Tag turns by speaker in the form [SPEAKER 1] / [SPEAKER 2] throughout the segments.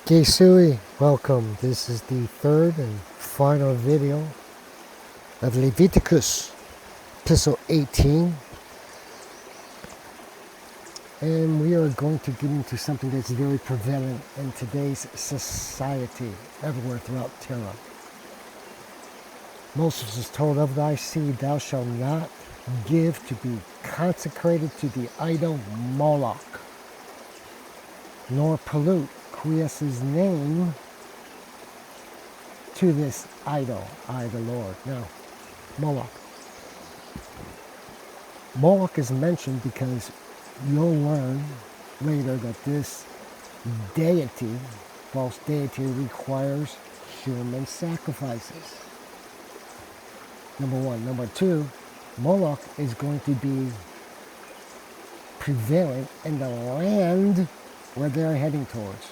[SPEAKER 1] XVIII, welcome. This is the third and final video of Leviticus, Epistle 18. And we are going to get into something that's very prevalent in today's society, everywhere throughout Terra. Moses is told, of thy seed thou shalt not give to be consecrated to the idol Moloch, nor pollute Quies's name to this idol, I the Lord. Now, Moloch. Moloch is mentioned because you'll learn later that this deity, false deity, requires human sacrifices. Number one. Number two, Moloch is going to be prevalent in the land where they're heading towards.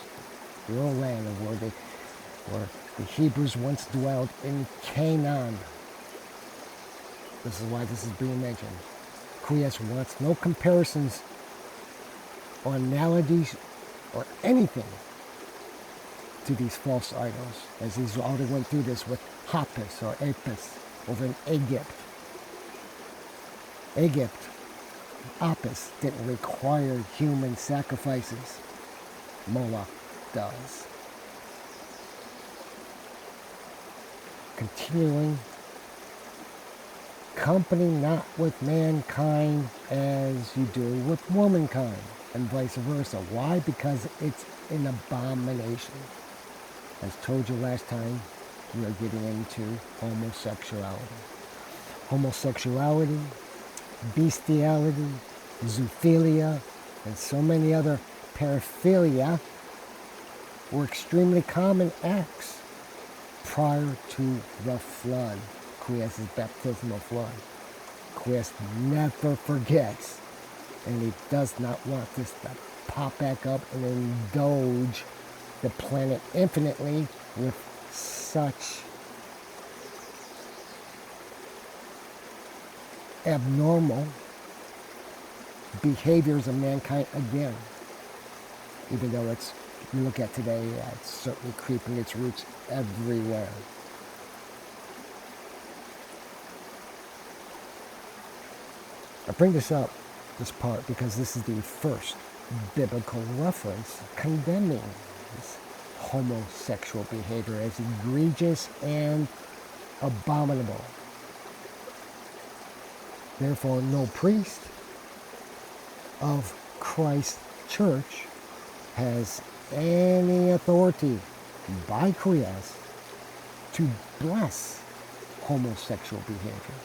[SPEAKER 1] The old land of where the Hebrews once dwelled in Canaan. This is why this is being mentioned. Quies wants no comparisons or analogies or anything to these false idols, as he's already went through this with Hapis or Apis over in Egypt. Apis didn't require human sacrifices. Moloch does. Continuing, company not with mankind as you do with womankind, and vice versa. Why? Because it's an abomination. As told you last time, we are getting into homosexuality. Homosexuality, bestiality, zoophilia, and so many other paraphilia were extremely common acts prior to the flood, Quies' baptismal flood. Quies never forgets, and he does not want this to pop back up and indulge the planet infinitely with such abnormal behaviors of mankind again. Even though it's, you look at today, it's certainly creeping its roots everywhere. I bring this part, because this is the first biblical reference condemning this homosexual behavior as egregious and abominable. Therefore, no priest of Christ's church has any authority by Quies to bless homosexual behavior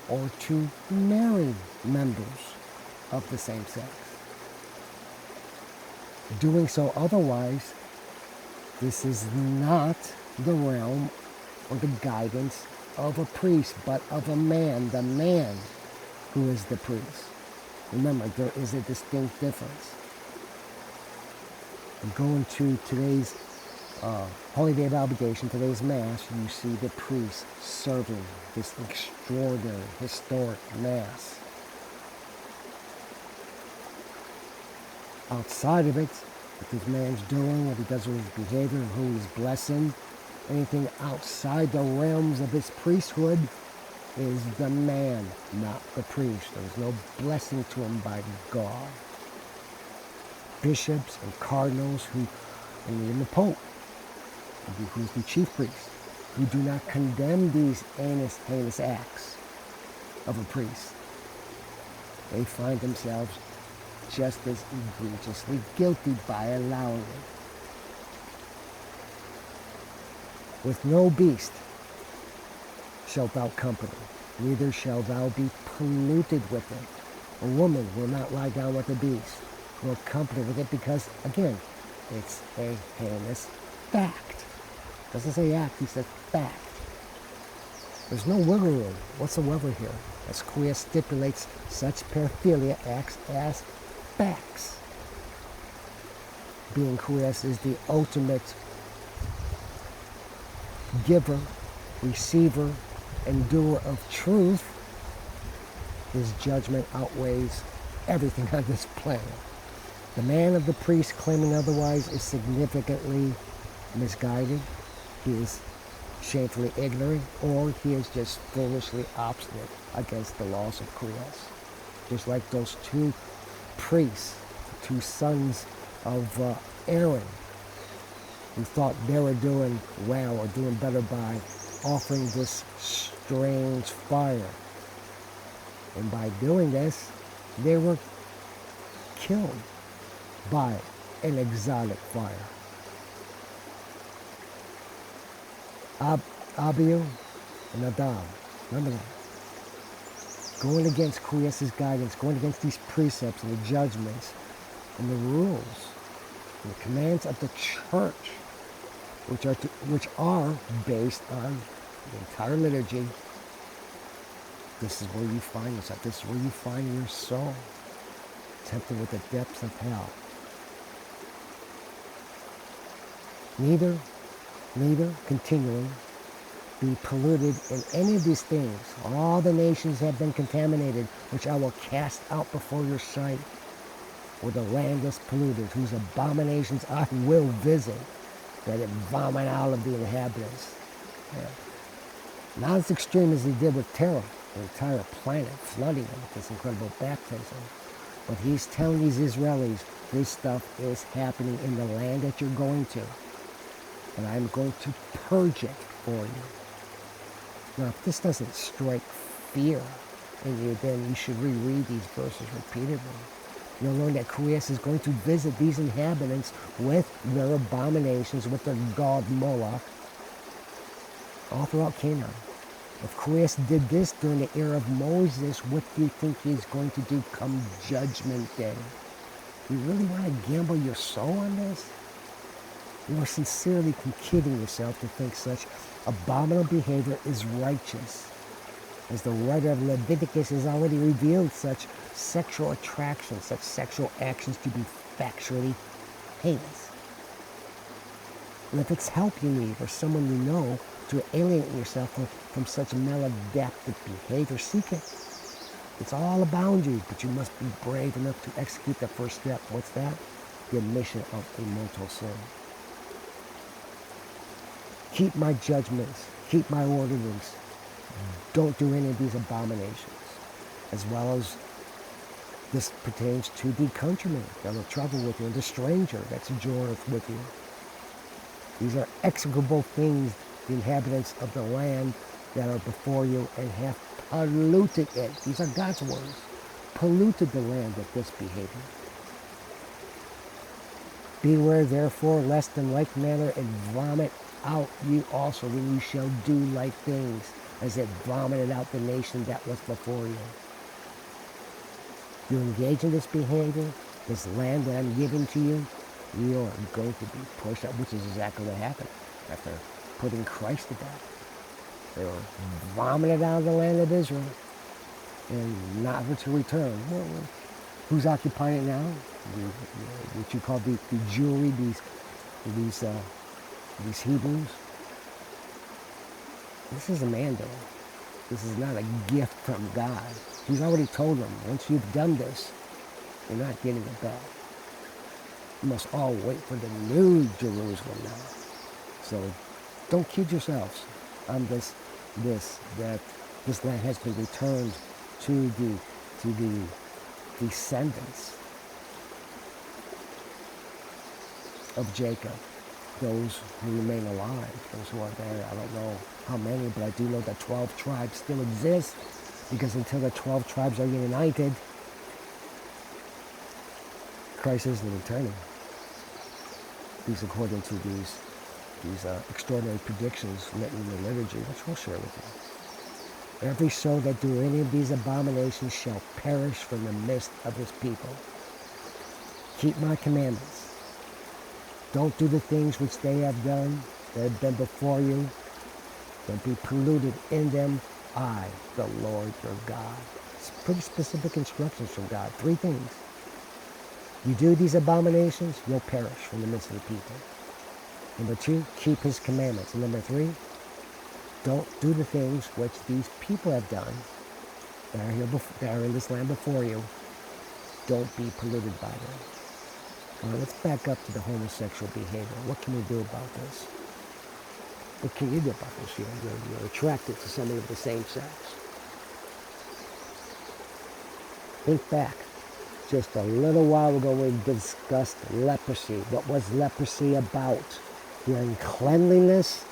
[SPEAKER 1] or to marry members of the same sex. Doing so otherwise, this is not the realm or the guidance of a priest, but of a man, the man who is the priest. Remember, there is a distinct difference. Going to today's Holy Day of Obligation, today's Mass, you see the priest serving this extraordinary, historic Mass. Outside of it, what this man's doing, what he does with his behavior, who he's blessing, anything outside the realms of his priesthood is the man, not the priest. There's no blessing to him by God. Bishops and cardinals, and even the Pope, who's the chief priest, who do not condemn these heinous acts of a priest. They find themselves just as egregiously guilty by allowing it. With no beast shalt thou company, neither shalt thou be polluted with it. A woman will not lie down with a beast, nor company with it, because, again, it's a heinous fact. Doesn't say act, he says fact. There's no wiggle room whatsoever here, as Quies stipulates such paraphilia acts as facts. Being Quies is the ultimate giver, receiver, and doer of truth, his judgment outweighs everything on this planet. The man of the priest claiming otherwise is significantly misguided. He is shamefully ignorant, or he is just foolishly obstinate against the laws of Creus. Just like those two priests, two sons of Aaron, who thought they were doing well or doing better by offering this strange fire. And by doing this, they were killed by an exotic fire. Abiu and Nadab, remember that. Going against Creus's guidance, going against these precepts and the judgments and the rules and the commands of the church, which are based on the entire liturgy. This is where you find yourself. This is where you find your soul, tempted with the depths of hell. Neither continually be polluted in any of these things. All the nations have been contaminated, which I will cast out before your sight, where the land is polluted, whose abominations I will visit, that it vomit out of the inhabitants. Yeah. Not as extreme as he did with terror, the entire planet flooding them with this incredible baptism. But he's telling these Israelis, this stuff is happening in the land that you're going to. And I'm going to purge it for you. Now, if this doesn't strike fear in you, then you should reread these verses repeatedly. You'll learn that Creus is going to visit these inhabitants with their abominations, with their god Moloch, all throughout Canaan. If Creus did this during the era of Moses, what do you think he's going to do come Judgment Day? You really want to gamble your soul on this? You are sincerely kidding yourself to think such abominable behavior is righteous, as the writer of Leviticus has already revealed such sexual attraction, such sexual actions to be factually heinous. And if it's help you need or someone you know to alienate yourself from such maladaptive behavior, seek it. It's all abound you, but you must be brave enough to execute the first step. What's that? The admission of a mortal sin. Keep my judgments, keep my ordinance. Don't do any of these abominations. As well as this pertains to the countryman that will travel with you, and the stranger that sojourneth with you. These are execrable things, the inhabitants of the land that are before you, and have polluted it. These are God's words. Polluted the land with this behavior. Beware therefore, lest in like manner it vomit out you also, when you shall do like things, as it vomited out the nation that was before you. You engage in this behavior, this land that I'm giving to you, you are going to be pushed out, which is exactly what happened after putting Christ to death. They were vomited out of the land of Israel and not to return. Well, who's occupying it now? What you call the Jewry, these Hebrews. This is a man doing. This is not a gift from God. He's already told them, once you've done this, you're not getting it back. You must all wait for the new Jerusalem now. So don't kid yourselves on that this land has been returned to the descendants of Jacob, those who remain alive, those who are there. I don't know how many, but I do know that 12 tribes still exist, because until the 12 tribes are united, Christ isn't returning. These according to these extraordinary predictions written in the liturgy, which we'll share with you. Every soul that do any of these abominations shall perish from the midst of his people. Keep my commandments. Don't do the things which they have done, that have been before you. Don't be polluted in them. I, the Lord your God. It's pretty specific instructions from God. 3 things. You do these abominations, you'll perish from the midst of the people. Number 2, keep his commandments. And number 3, don't do the things which these people have done that are in this land before you. Don't be polluted by them. All right, let's back up to the homosexual behavior. What can we do about this? What can you do about this? You're attracted to somebody of the same sex. Think back. Just a little while ago we discussed leprosy. What was leprosy about? The uncleanliness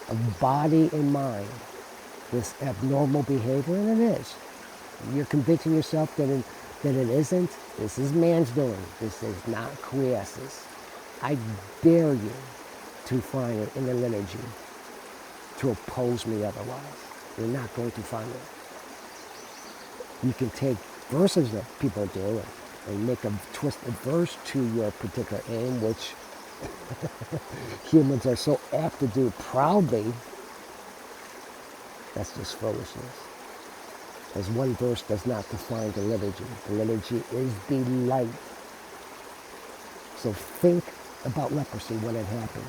[SPEAKER 1] of body and mind. This abnormal behavior, and it is. You're convincing yourself that it isn't. This is man's doing. This is not quiescence. I dare you to find it in the liturgy to oppose me otherwise. You're not going to find it. You can take verses that people do and make a twisted verse to your particular aim, which humans are so apt to do proudly. That's just foolishness. As one verse does not define the liturgy. The liturgy is the light. So think about leprosy when it happened.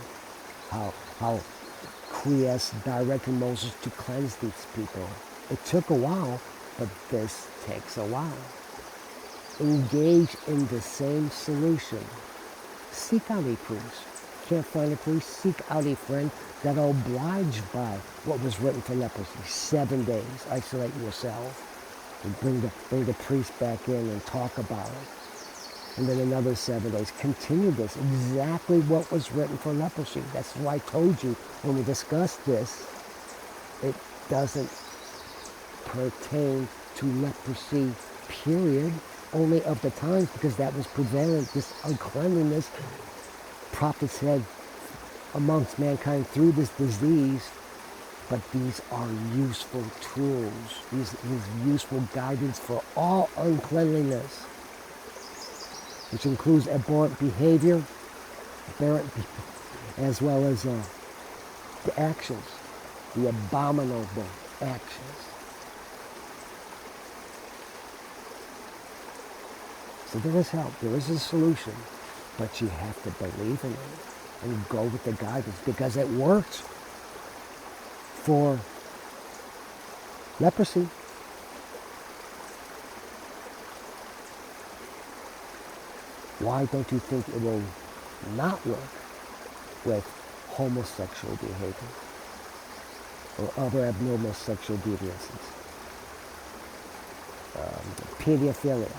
[SPEAKER 1] How Quies directed Moses to cleanse these people. It took a while, but this takes a while. Engage in the same solution. Seek out a priest. Can't find a priest? Seek out a friend that are obliged by what was written for leprosy. 7 days. Isolate yourself. And bring the priest back in and talk about it. And then another 7 days. Continue this. Exactly what was written for leprosy. That's why I told you when we discussed this, it doesn't pertain to leprosy, period. Only of the times, because that was prevalent, this uncleanliness. Prophets said amongst mankind through this disease, but these are useful tools. These useful guidance for all uncleanliness, which includes aberrant behavior, as well as the actions, the abominable actions. So there is help, there is a solution, but you have to believe in it and go with the guidance because it works for leprosy. Why don't you think it will not work with homosexual behavior or other abnormal sexual deviances? Paraphilia.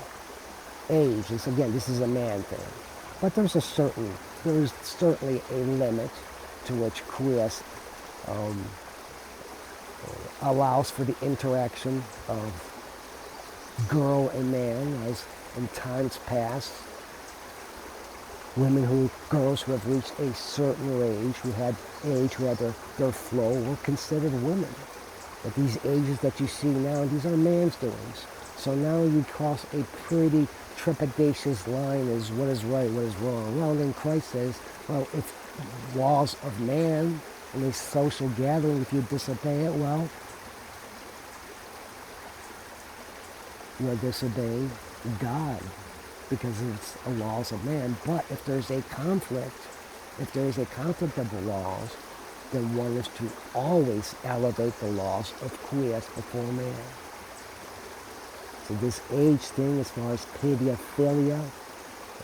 [SPEAKER 1] Age, this is a man thing. But there is certainly a limit to which Quies allows for the interaction of girl and man, as in times past, girls who have reached a certain age, who had their flow, were considered women. But these ages that you see now, these are man's doings. So now you cross a pretty trepidatious line as what is right, what is wrong. Well, then Christ says, well, if laws of man in a social gathering, if you disobey it, well, you're disobeying God because it's the laws of man. But if there's a conflict of the laws, then one is to always elevate the laws of Quies before man. So this age thing, as far as paraphilia,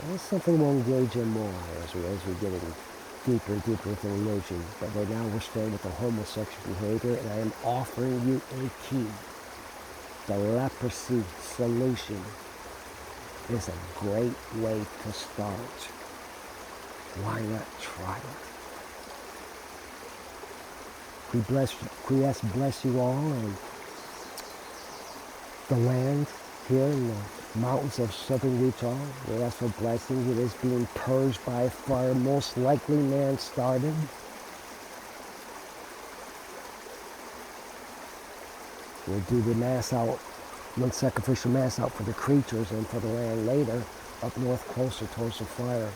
[SPEAKER 1] that's something we'll engage in more as we get in deeper and deeper with the religion. But right now we're staying with the homosexual behavior, and I am offering you a key. The leprosy solution is a great way to start. Why not try it? Quies bless you all, and the land here in the mountains of southern Utah. We ask for blessings. It is being purged by fire. Most likely man started. We'll do the mass out, one sacrificial mass out for the creatures and for the land later, up north closer towards the fire,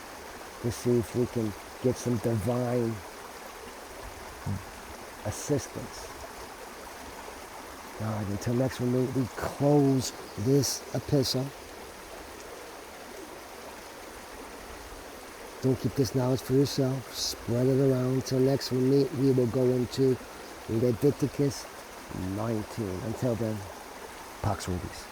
[SPEAKER 1] to see if we can get some divine assistance. All right, until next week, we close this epistle. Don't keep this knowledge for yourself. Spread it around. Until next we meet, we will go into Leviticus 19. Until then, Pax Rubis.